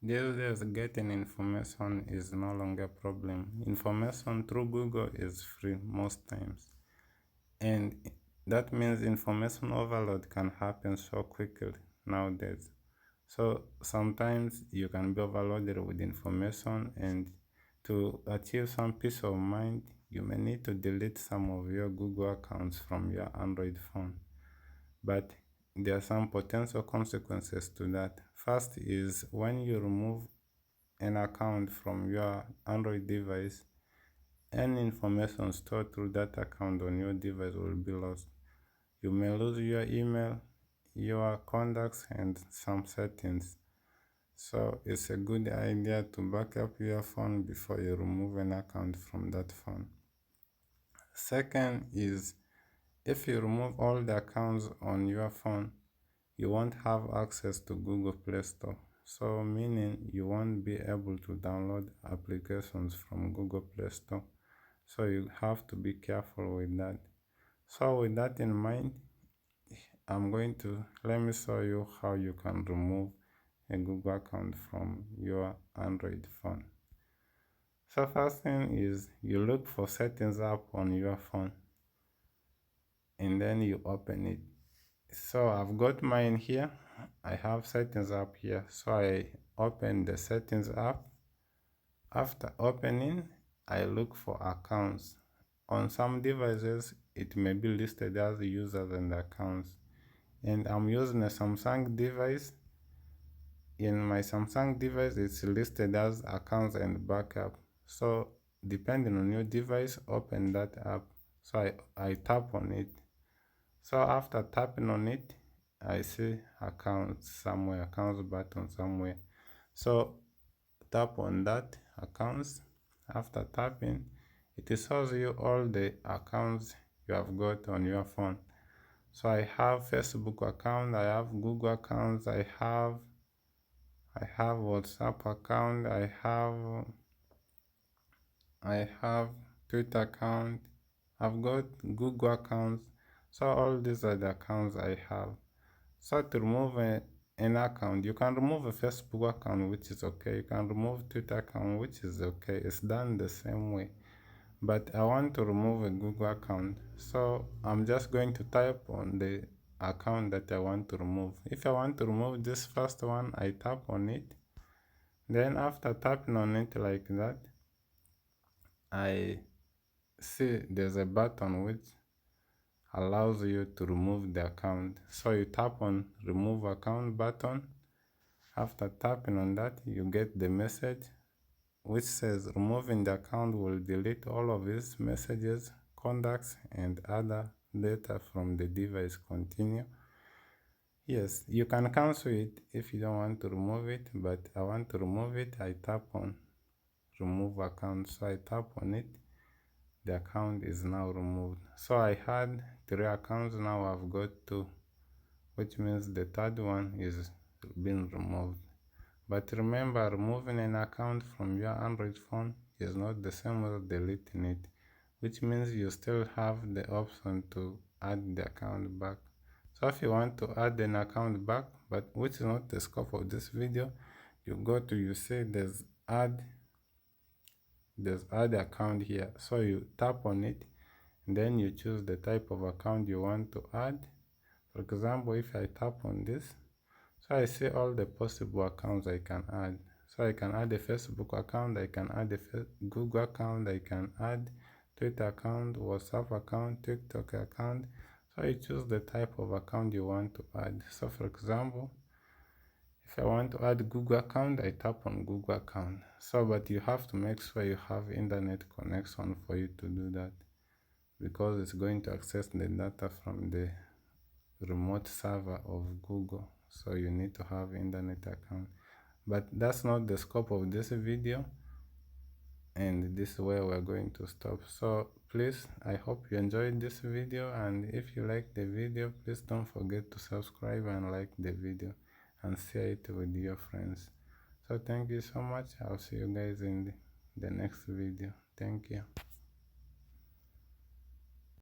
These days, getting information is no longer a problem. Information through Google is free most times. And that means information overload can happen so quickly nowadays. So sometimes you can be overloaded with information, and to achieve some peace of mind, you may need to delete some of your Google accounts from your Android phone. But there are some potential consequences to that. First is when you remove an account from your Android device, any information stored through that account on your device will be lost. You may lose your email, your contacts, and some settings. So it's a good idea to back up your phone before you remove an account from that phone. Second is if you remove all the accounts on your phone, you won't have access to Google Play Store. So meaning you won't be able to download applications from Google Play Store. So you have to be careful with that. So with that in mind, let me show you how you can remove a Google account from your Android phone. So first thing is you look for settings app on your phone and then you open it. So I've got mine here. I have settings app here. So I open the settings app. After opening, I look for accounts. On some devices, it may be listed as users and accounts. And I'm using a Samsung device. In my Samsung device, it's listed as accounts and backup. So depending on your device, open that app. So I tap on it. So after tapping on it, I see accounts button somewhere. So tap on that accounts. After tapping, it shows you all the accounts you have got on your phone. So I have Facebook account, I have Google accounts, I have WhatsApp account, I have Twitter account, I've got Google accounts. So all these are the accounts I have. So to remove an account, you can remove a Facebook account, which is okay. You can remove Twitter account, which is okay. It's done the same way. But I want to remove a Google account. So I'm just going to type on the account that I want to remove. If I want to remove this first one, I tap on it. Then after tapping on it like that, I see there's a button which allows you to remove the account. So you tap on remove account button. After tapping on that, you get the message which says removing the account will delete all of these messages, contacts, and other data from the device. Continue. Yes, you can cancel it if you don't want to remove it, but I want to remove it. I tap on remove account. So I tap on it. The account is now removed. So I had 3 accounts, now I've got 2, which means the third one is being removed. But remember, removing an account from your Android phone is not the same as deleting it, which means you still have the option to add the account back. So if you want to add an account back, but which is not the scope of this video, you see there's add account here. So you tap on it, and then you choose the type of account you want to add. For example, if I tap on this, so I see all the possible accounts I can add. So I can add a Facebook account, I can add a Google account, I can add Twitter account, WhatsApp account, TikTok account. So you choose the type of account you want to add. So for example, if I want to add Google account, I tap on Google account. So but you have to make sure you have internet connection for you to do that, because it's going to access the data from the remote server of Google. So you need to have internet account. But that's not the scope of this video, and this is where we're going to stop. So please, I hope you enjoyed this video, and if you like the video, please don't forget to subscribe and like the video and share it with your friends. So thank you so much. I'll see you guys in the next video. Thank you.